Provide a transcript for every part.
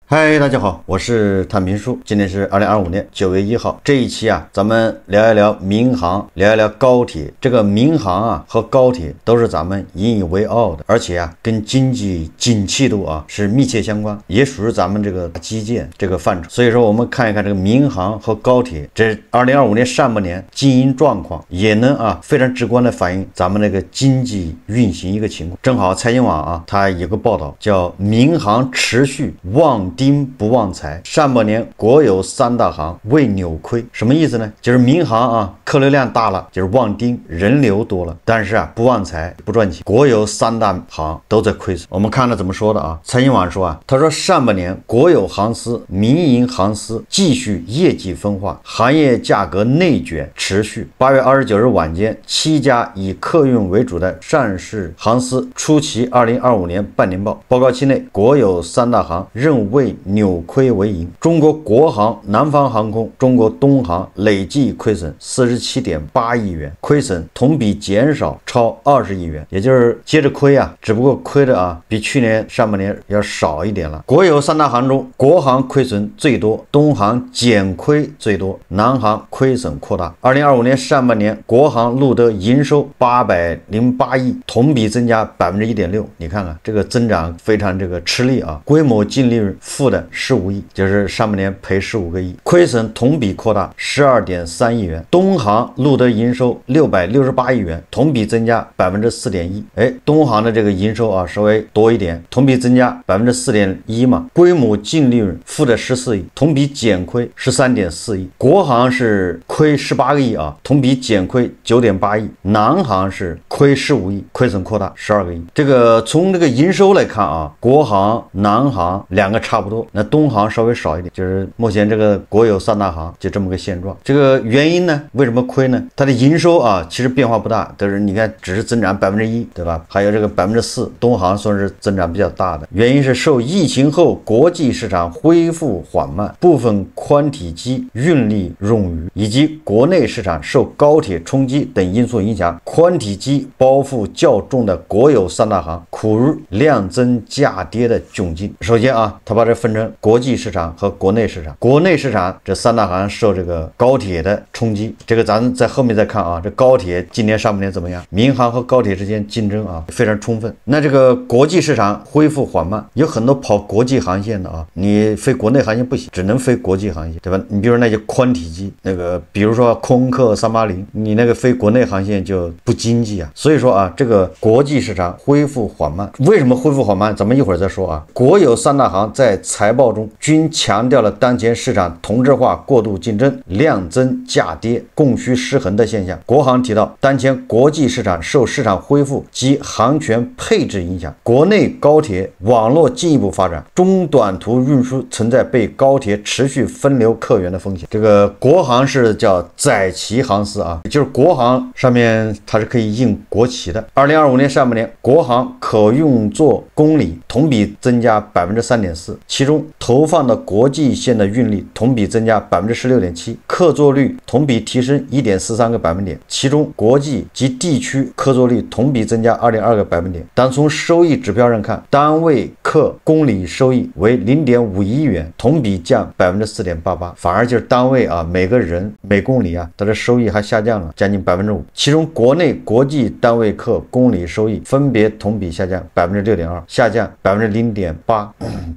嗨，大家好，我是探平叔。今天是2025年9月1号。这一期啊，咱们聊一聊民航，聊一聊高铁。这个民航啊和高铁都是咱们引以为傲的，而且啊跟经济景气度啊是密切相关，也属于咱们这个基建这个范畴。所以说，我们看一看这个民航和高铁，这2025年上半年经营状况，也能啊非常直观的反映咱们那个经济运行一个情况。正好财经网啊，它有个报道叫民航持续旺丁不旺财，上半年国有三大行未扭亏。什么意思呢？就是民航啊客流量大了，就是旺丁人流多了，但是啊不旺财不赚钱，国有三大行都在亏损。我们看了怎么说的啊？财经网说啊，他说上半年国有航司、民营航司继续业绩分化，行业价格内卷持续。8月29日晚间，7家以客运为主的上市航司出其2025年半年报，报告期内国有三大行仍未扭亏为盈。中国国航、南方航空、中国东航累计亏损47.8亿元，亏损同比减少超20亿元，也就是接着亏啊，只不过亏的啊比去年上半年要少一点了。国有三大行中，国航亏损最多，东航减亏最多，南航亏损扩大。2025年上半年，国航录得营收808亿，同比增加1.6%。你看看这个增长非常这个吃力啊，规模净利润负的15亿，就是上半年赔15个亿，亏损同比扩大12.3亿元。东航录得营收668亿元，同比增加4.1%。东航的这个营收啊稍微多一点，同比增加4.1%嘛，规模净利润负的14亿，同比减亏13.4亿。国航是亏18个亿啊，同比减亏9.8亿。南航是亏15亿，亏损扩大12个亿。这个从这个营收来看啊，国航、南航两个差不多，那东航稍微少一点，就是目前这个国有三大行就这么个现状。这个原因呢，为什么亏呢？它的营收啊其实变化不大，但是你看只是增长1%，对吧？还有这个4%，东航算是增长比较大的。原因是受疫情后国际市场恢复缓慢、部分宽体机运力冗余以及国内市场受高铁冲击等因素影响，宽体机包袱较重的国有三大行苦于量增价跌的窘境。首先啊，它把这分成国际市场和国内市场。国内市场这三大行受这个高铁的冲击，这个咱在后面再看啊。这高铁今年上半年怎么样？民航和高铁之间竞争啊非常充分。那这个国际市场恢复缓慢，有很多跑国际航线的啊，你飞国内航线不行，只能飞国际航线，对吧？你比如那些宽体机，那个比如说空客380，你那个飞国内航线就不经济啊。所以说啊，这个国际市场恢复缓慢，为什么恢复缓慢？咱们一会儿再说啊。国有三大行在财报中均强调了当前市场同质化、过度竞争、量增价跌、供需失衡的现象。国航提到，当前国际市场受市场恢复及航权配置影响，国内高铁网络进一步发展，中短途运输存在被高铁持续分流客源的风险。这个国航是叫载旗航司啊，就是国航上面它是可以印国旗的。2025年上半年，国航可用作公里同比增加3.4%，其中投放的国际线的运力同比增加16.7%，客座率同比提升1.43个百分点，其中国际及地区客座率同比增加2.2个百分点。但从收益指标上看，单位客公里收益为0.51元，同比降4.88%，反而就是单位啊每个人每公里啊它的收益还下降了将近5%。其中国内国际单位客公里收益分别同比下降6.2%，下降0.8%。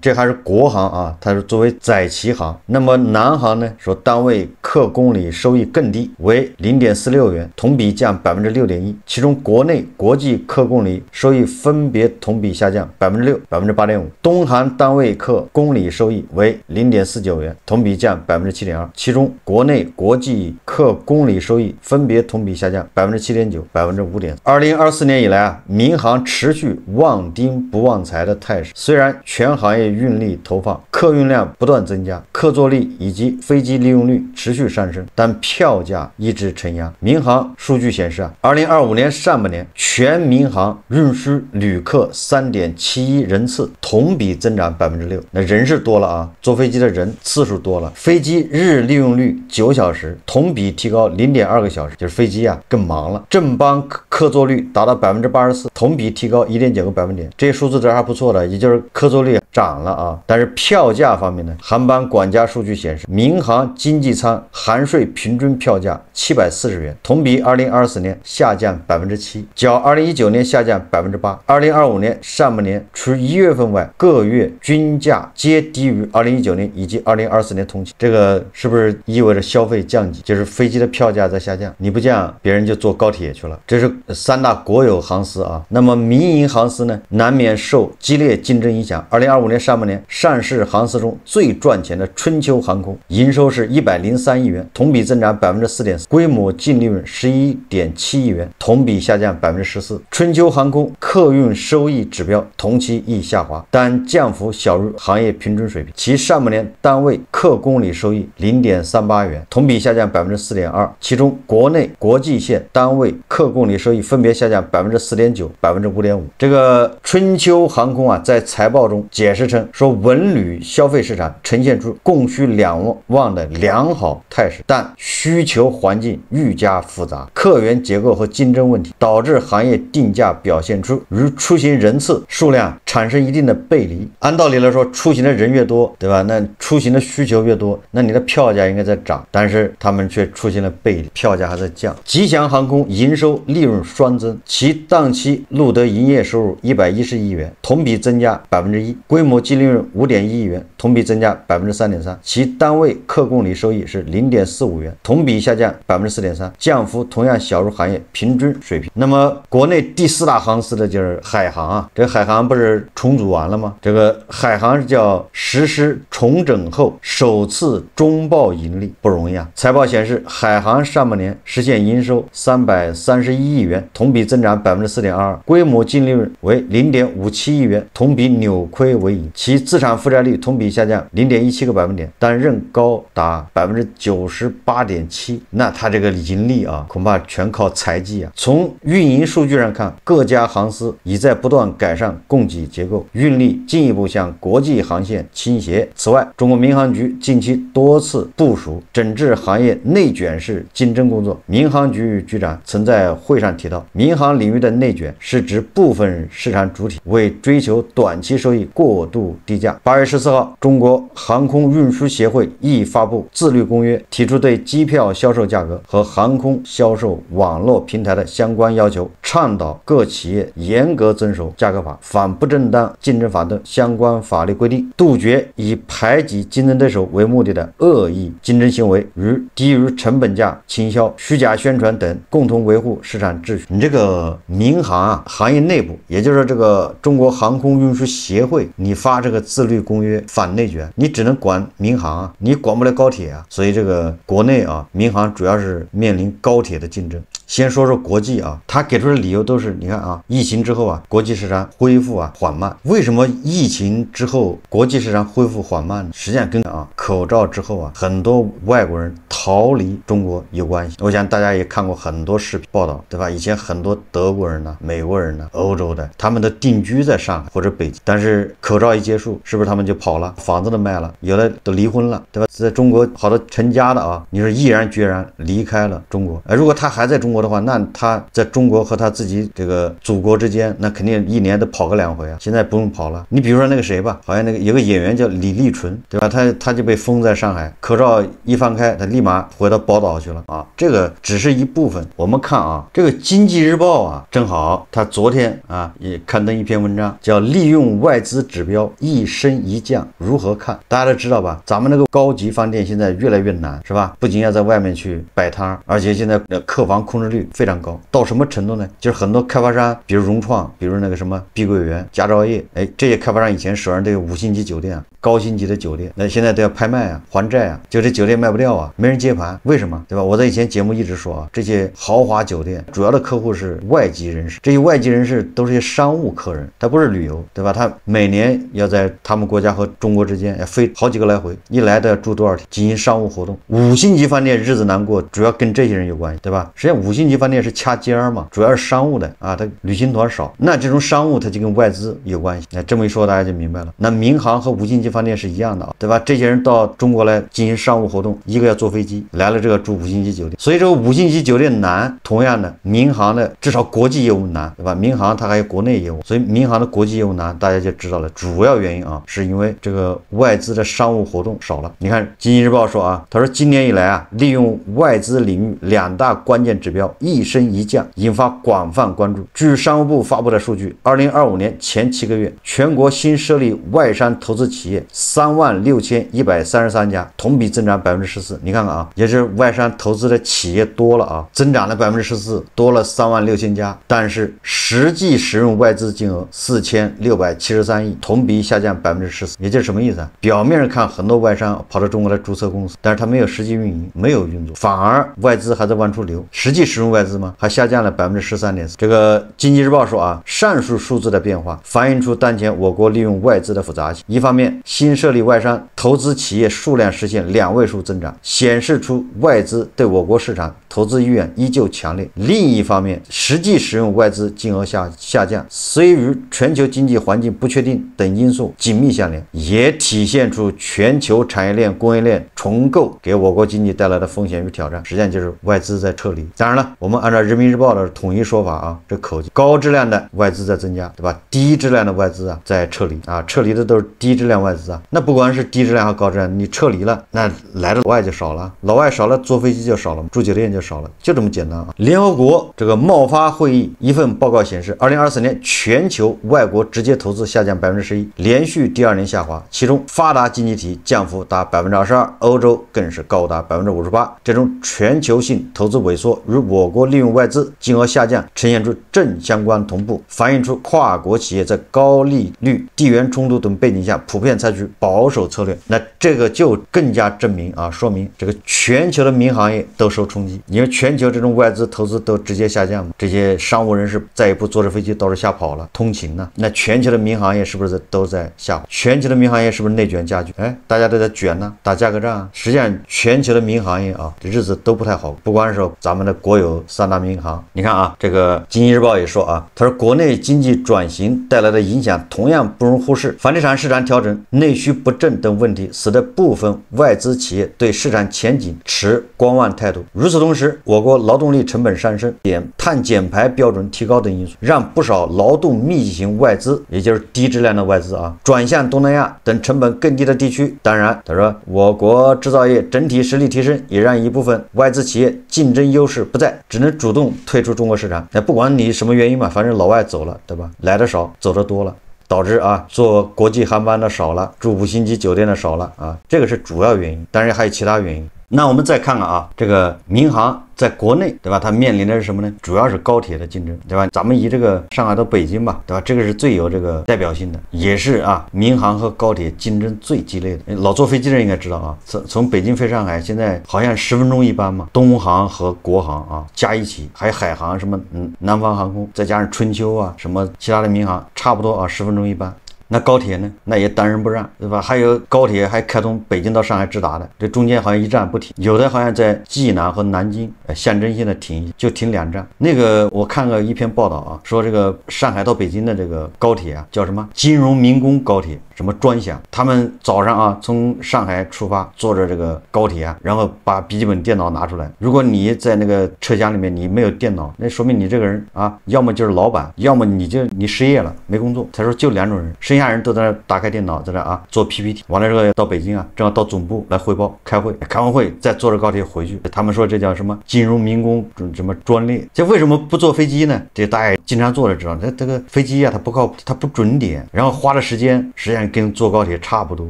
这还是国航啊，它是作为载旗行。那么南航呢，说单位客公里收益更低，为0.46元，同比降6.1%。其中国内国际客公里收益分别同比下降6%、8.5%。东航单位客公里收益为0.49元，同比降7.2%。其中国内国际客公里收益分别同比下降7.9%、5.4%。2024年以来啊，民航持续旺丁不旺财的态势。虽然全行业运力投放、客运量不断增加，客座率以及飞机利用率持续上升，但票价一直承压。民航数据显示啊，2025年上半年全民航运输旅客3.71人次，同比增长6%。那人是多了啊，坐飞机的人次数多了，飞机日利用率9小时，同比提高0.2个小时，就是飞机啊更忙了。正邦客座率达到84%，同比提高1.9个百分点，这些数字都还不错的，也就是客座率涨了啊，但是票票价方面呢，航班管家数据显示，民航经济舱含税平均票价740元，同比2024年下降7%，较2019年下降8%。2025年上半年除1月份外，各月均价皆低于2019年以及2024年同期。这个是不是意味着消费降级？就是飞机的票价在下降，你不降，别人就坐高铁去了。这是3大国有航司啊。那么民营航司呢，难免受激烈竞争影响。2025年上半年上市航司中最赚钱的春秋航空，营收是103亿元，同比增长4.4%，规模净利润11.7亿元，同比下降14%。春秋航空客运收益指标同期亦下滑，但降幅小于行业平均水平。其上半年单位客公里收益0.38元，同比下降4.2%，其中国内国际线单位客公里收益分别下降4.9%、5.5%。这个春秋航空啊，在财报中解释称说，文旅消费市场呈现出供需两旺的良好态势，但需求环境愈加复杂，客源结构和竞争问题导致行业定价表现出与出行人次数量产生一定的背离。按道理来说，出行的人越多，对吧？那出行的需求越多，那你的票价应该在涨，但是他们却出现了背离，票价还在降。吉祥航空营收利润双增，其当期录得营业收入110亿元，同比增加1%，规模净利润5.1亿元，同比增加3.3%，其单位客公里收益是0.45元，同比下降4.3%，降幅同样小于行业平均水平。那么国内第4大航司的就是海航啊，这个海航不是重组完了吗？这个海航是叫实施重整后首次中报盈利，不容易啊。财报显示，海航上半年实现营收331亿元，同比增长4.22%，规模净利润为0.57亿元，同比扭亏为盈，其资产负债率同比下降0.17个百分点，但仍高达98.7%。那它这个盈利啊，恐怕全靠财技啊。从运营数据上看，各家航司已在不断改善供给结构，运力进一步向国际航线倾斜。此外，中国民航局近期多次部署整治行业内卷式竞争工作。民航局局长曾在会上提到，民航领域的内卷是指部分市场主体为追求短期收益过度低价。8月14号，中国航空运输协会亦发布自律公约，提出对机票销售价格和航空销售网络平台的相关要求，倡导各企业严格遵守价格法、反不正当竞争法等相关法律规定，杜绝以排挤竞争对手为目的的恶意竞争行为，与低于成本价倾销、虚假宣传等，共同维护市场秩序。你这个民航啊，行业内部，也就是这个中国航空运输协会，你发这个自律公约反内卷，你只能管民航啊，你管不了高铁啊。所以这个国内啊，民航主要是面临高铁的竞争。先说说国际啊，他给出的理由都是，你看啊，疫情之后啊，国际市场恢复啊缓慢。为什么疫情之后国际市场恢复缓慢呢？实际上跟口罩之后啊，很多外国人逃离中国有关系。我想大家也看过很多视频报道，对吧？以前很多德国人呢、美国人呢、欧洲的，他们都定居在上海或者北京，但是口罩一结束，是不是他们就跑了？房子都卖了，有的都离婚了，对吧？在中国好多成家的啊，你说毅然决然离开了中国。如果他还在中国的话，那他在中国和他自己这个祖国之间，那肯定一年都跑个2回啊。现在不用跑了。你比如说那个谁吧，好像那个有个演员叫李立纯，对吧？他就被封在上海，口罩一放开，他立马回到宝岛去了啊。这个只是一部分。我们看啊，这个经济日报啊，正好他昨天啊也刊登一篇文章，叫利用外资指标一升一降如何看？大家都知道吧？咱们那个高级饭店现在越来越难，是吧？不仅要在外面去摆摊，而且现在客房空置率非常高，到什么程度呢？就是很多开发商，比如融创，比如那个什么碧桂园、佳兆业，这些开发商以前手上都有5星级酒店、高星级的酒店，那现在都要拍卖啊、还债啊，就这酒店卖不掉啊，没人接盘，为什么？对吧？我在以前节目一直说啊，这些豪华酒店主要的客户是外籍人士，这些外籍人士都是些商务客人，他不是旅游，对吧？他每年要在他们国家和中国之间要飞好几个来回，一来都要住多少天，进行商务活动。5星级饭店日子难过，主要跟这些人有关系，对吧？实际上5星级饭店是掐尖儿嘛，主要是商务的啊，他旅行团少，那这种商务它就跟外资有关系。那这么一说大家就明白了。那民航和5星级饭店是一样的啊，对吧？这些人到中国来进行商务活动，一个要坐飞机，来了这个住5星级酒店，所以这个5星级酒店难。同样的，民航的至少国际业务难，对吧？民航它还有国内业务，所以民航的国际业务难，大家就知道了。主要原因啊，是因为这个外资的商务活动少了。你看经济日报说啊，他说今年以来啊，利用外资领域2大关键指标一升一降，引发广泛关注。据商务部发布的数据，2025年前7个月，全国新设立外商投资企业36133家，同比增长14%。你看看啊，也就是外商投资的企业多了啊，增长了14%，多了36000家，但是实际使用外资金额4673亿，同比下降14%。也就是什么意思啊？表面上看很多外商跑到中国来注册公司，但是他没有实际运营，没有运作，反而外资还在往出流，实际使用外资吗？还下降了13.4%。这个经济日报说啊，上述数字的变化反映出当前我国利用外资的复杂性。一方面，新设立外商投资企业数量实现2位数增长，显示出外资对我国市场投资意愿依旧强烈。另一方面，实际使用外资金额下降，虽与全球经济环境不确定等因素紧密相连，也体现出全球产业链供应链重构给我国经济带来的风险与挑战。实际上就是外资在撤离。当然了，我们按照人民日报的统一说法啊，这口径高质量的外资在增加，对吧？低质量的外资啊在撤离啊，撤离的都是低质量外资啊。那不光是低质量和高质量，你撤离了，那来的老外就少了，老外少了，坐飞机就少了，住酒店就少了，就这么简单啊。联合国这个贸发会议一份报告显示，2024年全球外国直接投资下降11%，连续第2年下滑，其中发达经济体降幅达22%，欧洲更是高达58%。这种全球性投资萎缩与我国利用外资金额下降呈现出正相关同步，反映出跨国企业在高利率、地缘冲突等背景下普遍采取保守策略。那这个就更加证明啊，说明这个全球的民航业都受冲击，因为全球这种外资投资都直接下降嘛，这些商务人士再也不坐着飞机到处瞎跑了，通勤呢，那全球的民航业是不是都在下滑？全球的民航业是不是内卷加剧？哎，大家都在卷呢，打价格战啊。实际上，全球的民航业啊，这日子都不太好。不光是咱们的国有3大民航，你看啊，这个经济日报也说啊，他说国内经济转型带来的影响同样不容忽视，房地产市场调整、内需不振等问题，使得部分外资企业对市场前景持观望态度。与此同时，我国劳动力成本上升、碳减排标准提高等因素，让不少劳动密集型外资，也就是低质量的外资啊，转向东南亚等成本更低的地区。当然，他说我国制造业整体实力提升，也让一部分外资企业竞争优势不在，只能主动退出中国市场。那不管你什么原因嘛，反正老外走了，对吧？来的少，走的多了。导致啊，坐国际航班的少了，住5星级酒店的少了啊，这个是主要原因，当然还有其他原因。那我们再看看啊，这个民航在国内，对吧？它面临的是什么呢？主要是高铁的竞争，对吧？咱们以这个上海到北京吧，对吧？这个是最有这个代表性的，也是啊，民航和高铁竞争最激烈的。老坐飞机的人应该知道啊，从北京飞上海，现在好像10分钟一班嘛，东航和国航啊加一起，还有海航什么南方航空，再加上春秋啊什么其他的民航，差不多啊10分钟一班。那高铁呢？那也当仁不让，对吧？还有高铁还开通北京到上海直达的，这中间好像一站不停，有的好像在济南和南京，象征性的停，就停2站。那个我看过一篇报道啊，说这个上海到北京的这个高铁啊，叫什么金融民工高铁，什么专享。他们早上啊从上海出发，坐着这个高铁啊，然后把笔记本电脑拿出来。如果你在那个车厢里面你没有电脑，那说明你这个人啊，要么就是老板，要么你失业了，没工作。他说就2种人，剩下人都在那打开电脑，在那啊做 PPT， 完了之后到北京啊，正好到总部来汇报开会，开完会再坐着高铁回去。他们说这叫什么金融民工什么专列。这为什么不坐飞机呢？这大家经常坐着知道，这个飞机啊它不靠谱，它不准点，然后花的时间实际上跟坐高铁差不多。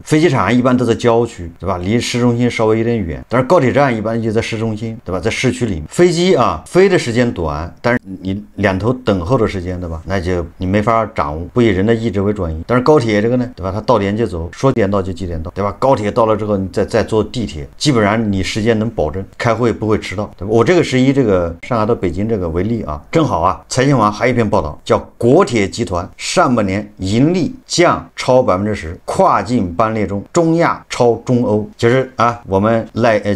飞机场一般都在郊区，对吧？离市中心稍微有点远，但是高铁站一般就在市中心，对吧？在市区里面。飞机啊飞的时间短，但是你两头等候的时间，对吧？那就你没法掌握，不以人的意志为转移。但是高铁这个呢，对吧？它到点就走，说点到就几点到，对吧？高铁到了之后，你再坐地铁，基本上你时间能保证，开会不会迟到，对吧？我这个是以这个上海到北京这个为例啊，正好啊，财经网还有一篇报道，叫国铁集团上半年盈利降超10%，跨境班列中中亚超中欧，就是啊，我们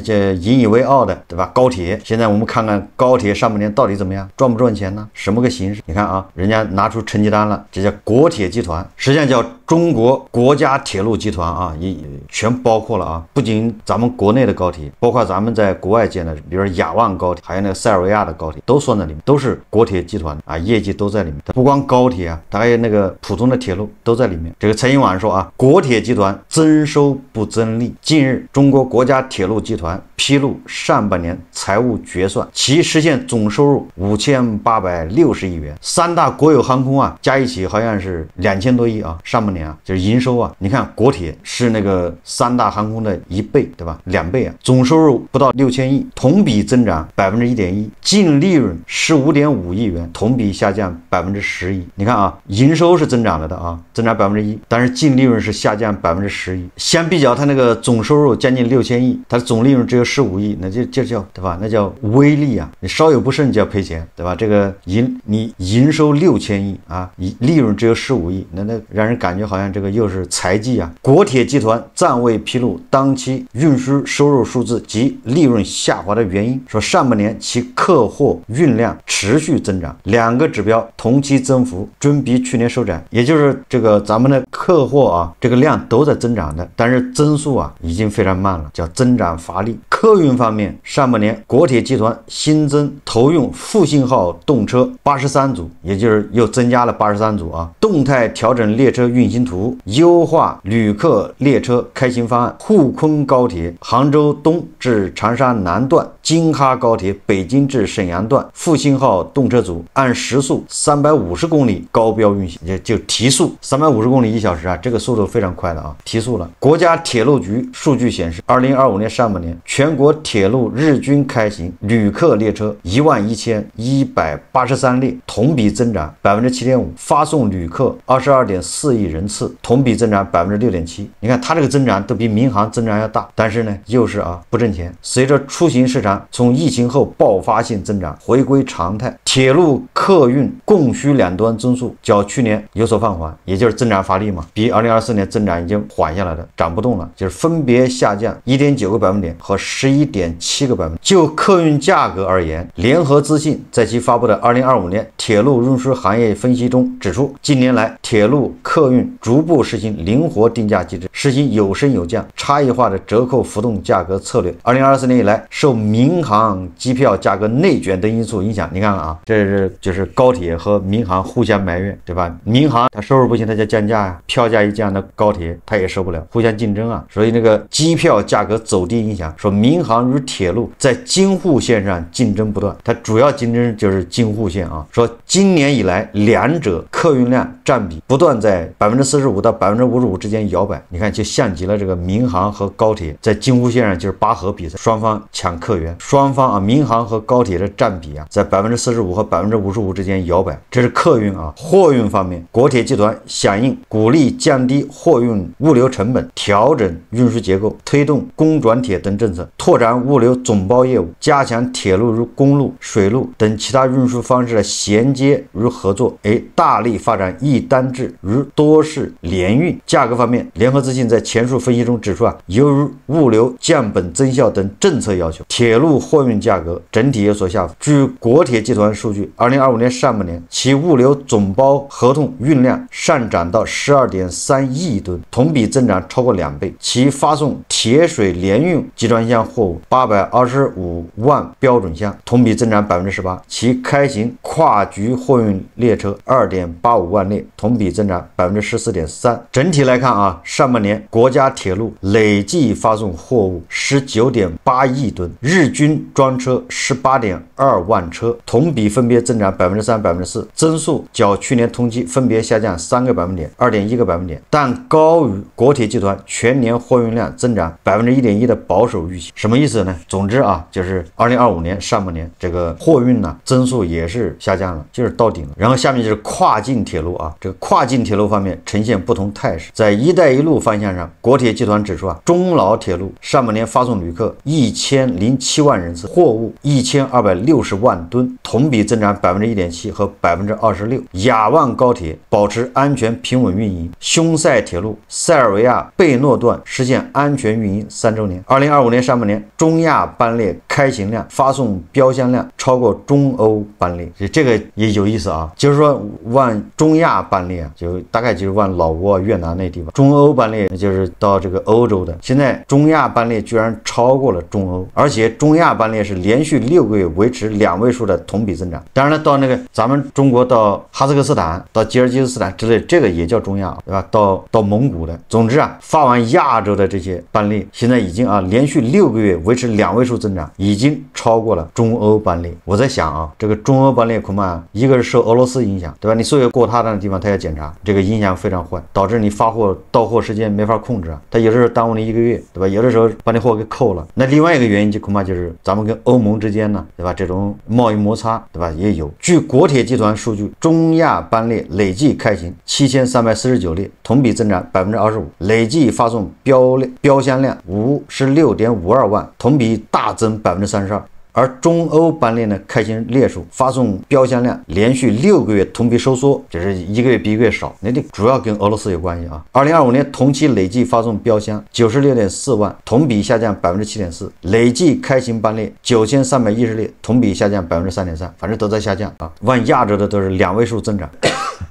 这引以为傲的，对吧？高铁，现在我们看看高铁上半年到底怎么样，赚不赚钱呢？什么个形式？你看啊，人家拿出成绩单了，这叫国铁集团，实际上叫中国国家铁路集团啊，也全包括了啊，不仅咱们国内的高铁，包括咱们在国外建的，比如说雅万高铁，还有那个塞尔维亚的高铁，都算在里面，都是国铁集团啊，业绩都在里面。不光高铁啊，它还有那个普通的铁路都在里面。这个财新网说啊，国铁集团增收不增利。近日，中国国家铁路集团披露上半年财务决算，其实现总收入5860亿元，三大国有航空啊加一起好像是2000多亿啊，上半年啊就是营收啊，你看国铁是那个三大航空的1倍，对吧？2倍啊，总收入不到6000亿，同比增长1.1%，净利润15.5亿元，同比下降11%。你看啊，营收是增长了的啊，增长1%，但是净利润是下降11%。相比较它那个总收入将近6000亿，它的总利润只有15亿，那就叫对吧？那叫微利啊，你稍有不慎就要赔钱，对吧？这个你营收6000亿啊，利润只有15亿，那让人感觉好像这个又是财技啊。国铁集团暂未披露当期运输收入数字及利润下滑的原因，说上半年其客货运量持续增长，2个指标同期增幅均比去年收窄，也就是这个咱们的客货啊，这个量都在增长的，但是增速啊已经非常慢了，叫增长乏力。客运方面，上半年国铁集团新增投用复兴号动车83组，也就是又增加了83组啊，动态调整列车运行图，优化旅客列车开行方案。沪昆高铁杭州东至长沙南段，京哈高铁北京至沈阳段复兴号动车组按时速350公里高标运行，就提速350公里1小时啊，这个速度非常快的啊，提速了。国家铁路局数据显示，2025年上半年全国铁路日均开行旅客列车11183列，同比增长7.5%，发送旅客22.4亿人次，同比增长6.7%。你看它这个增长都比民航增长要大，但是呢又是不挣钱。随着出行市场从疫情后爆发性增长回归常态，铁路客运供需两端增速较去年有所放缓，也就是增长乏力嘛，比2024年增长已经缓下来了，涨不动了，就是分别下降1.9个百分点和11.7个百分点。就客运价格而言，联合资讯在其发布的2025年铁路运输行业分析中指出，近年来铁路客运逐步实行灵活定价机制，实行有升有降、差异化的折扣浮动价格策略。2024年以来，受民航机票价格内卷等因素影响，你看看啊，这是就是高铁和民航互相埋怨，对吧？民航它收入不行，它就降价呀，票价一降，那高铁它也受不了，互相竞争啊。所以那个机票价格走低影响，说民航与铁路在京沪线上竞争不断，它主要竞争就是京沪线啊。说今年以来，两者客运量占比不断在45%到55%之间摇摆，你看就像极了这个民航和高铁在京沪线上就是拔河比赛，双方抢客源，双方民航和高铁的占比在45%和55%之间摇摆，这是客运啊。货运方面，国铁集团响应鼓励降低货运物流成本，调整运输结构，推动公转铁等政策，拓展物流总包业务，加强铁路与公路、水路等其他运输方式的衔接与合作，大力发展一单制与多式联运。价格方面，联合资讯在前述分析中指出由于物流降本增效等政策要求，铁路货运价格整体有所下浮。据国铁集团数据，2025年上半年其物流总包合同运量上涨到12.3亿吨，同比增长超过2倍。其发送铁水联运集装箱货物825万标准箱，同比增长18%。其开行跨局货运列车2.85万列，同比增长14.3%。整体来看上半年国家铁路累计发送货物19.8亿吨，日均装车18.2万车，同比分别增长3%、4%，增速较去年同期分别下降3个百分点、2.1个百分点，但高于国铁集团全年货运量增长1.1%的保守预期。什么意思呢？总之就是2025年上半年这个货运呢增速也是下降了，就是到顶了。然后下面就是跨境铁路这个跨境铁路方面呈现不同态势。在一带一路方向上，国铁集团指出中老铁路上半年发送旅客1007万人次，货物1260万吨，同比增长1.7%和26%。雅万高铁保持安全平稳运营，匈塞铁路塞尔维亚贝诺段实现安全运营3周年。2025年上半年，中亚班列开行量、发送标箱量超过中欧班列，这个也有意思就是说往中亚班列啊，就大概就是往老挝、越南那地方。中欧班列就是到这个欧洲的。现在中亚班列居然超过了中欧，而且中亚班列是连续6个月维持2位数的同比增长。当然了，到那个咱们中国到哈萨克斯坦、到吉尔吉斯斯坦之类，这个也叫中亚，对吧？到蒙古的。总之啊，发往亚洲的这些班列，现在已经连续6个月维持2位数增长，已经超过了中欧班列。我在想啊，这个中欧班列恐怕一个是受俄罗斯影响，对吧？你所有过他的地方他要检查，这个影响非常坏，导致你发货到货时间没法控制啊。他有的时候耽误你1个月，对吧？有的时候把你货给扣了。那另外一个原因就恐怕就是咱们跟欧盟之间呢，对吧？这种贸易摩擦，对吧？也有。据国铁集团数据，中亚班列累计开行7349列，同比增长25%，累计发送标箱量56.52万，同比大增32%。而中欧班列呢，开行列数、发送标箱量连续6个月同比收缩，就是1个月比1个月少，那这主要跟俄罗斯有关系啊。2025年同期累计发送标箱96.4万，同比下降7.4%，累计开行班列9310列，同比下降3.3%，反正都在下降啊。往亚洲的都是2位数增长。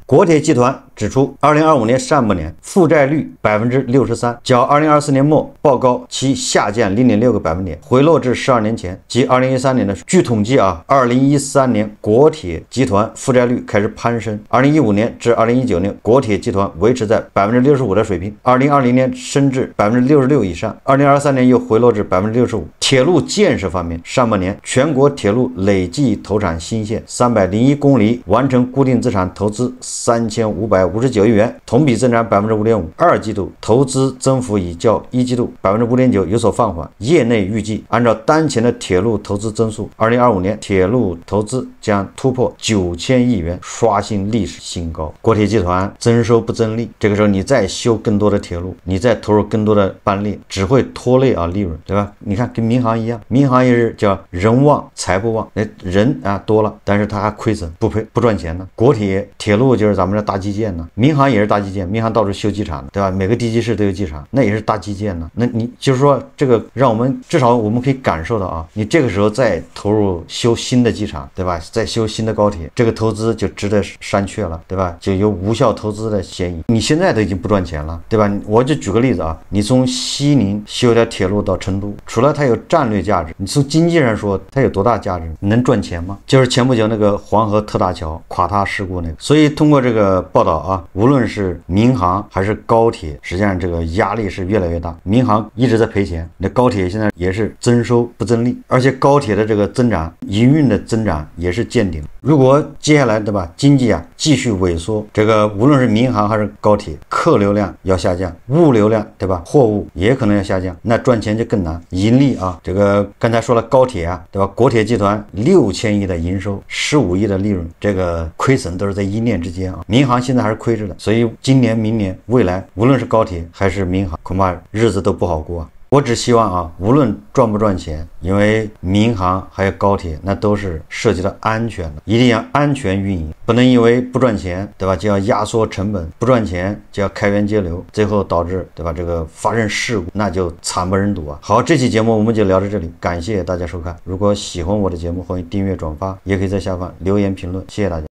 国铁集团指出，2025年上半年负债率63%，较2024年末报告其下降0.6个百分点，回落至12年前及2013年的。据统计2013年国铁集团负债率开始攀升，2015年至2019年国铁集团维持在65%的水平，2020年升至66%以上，2023年又回落至65%。铁路建设方面，上半年全国铁路累计投产新线301公里，完成固定资产投资3559亿元，同比增长5.5%。二季度投资增幅已较一季度5.9%有所放缓。业内预计，按照当前的铁路投资增速，2025年铁路投资将突破9000亿元，刷新历史新高。国铁集团增收不增利，这个时候你再修更多的铁路，你再投入更多的班列，只会拖累利润，对吧？你看跟民航一样，民航也是叫人旺财不旺，人多了，但是它还亏损，不赚钱呢。国铁铁路就是咱们的大基建呢，民航也是大基建，民航到处修机场，对吧？每个地级市都有机场，那也是大基建呢。那你就是说，这个让我们至少我们可以感受到你这个时候再投入修新的机场，对吧？再修新的高铁，这个投资就值得删却了，对吧？就有无效投资的嫌疑。你现在都已经不赚钱了，对吧？我就举个例子你从西宁修条铁路到成都，除了它有战略价值，你从经济上说它有多大价值？能赚钱吗？就是前不久那个黄河特大桥垮塌事故那个。所以通过这个报道无论是民航还是高铁，实际上这个压力是越来越大。民航一直在赔钱，那高铁现在也是增收不增利，而且高铁的这个增长，营运的增长也是见顶。如果接下来对吧，经济继续萎缩，这个无论是民航还是高铁，客流量要下降，物流量对吧，货物也可能要下降，那赚钱就更难。盈利这个刚才说了高铁对吧，国铁集团6000亿的营收，15亿的利润，这个亏损都是在一念之间民航现在还是亏着的，所以今年明年未来无论是高铁还是民航，恐怕日子都不好过。我只希望无论赚不赚钱，因为民航还有高铁那都是涉及到安全的，一定要安全运营，不能因为不赚钱对吧，就要压缩成本，不赚钱就要开源节流，最后导致对吧这个发生事故，那就惨不忍睹好，这期节目我们就聊到这里，感谢大家收看。如果喜欢我的节目，欢迎订阅转发，也可以在下方留言评论，谢谢大家。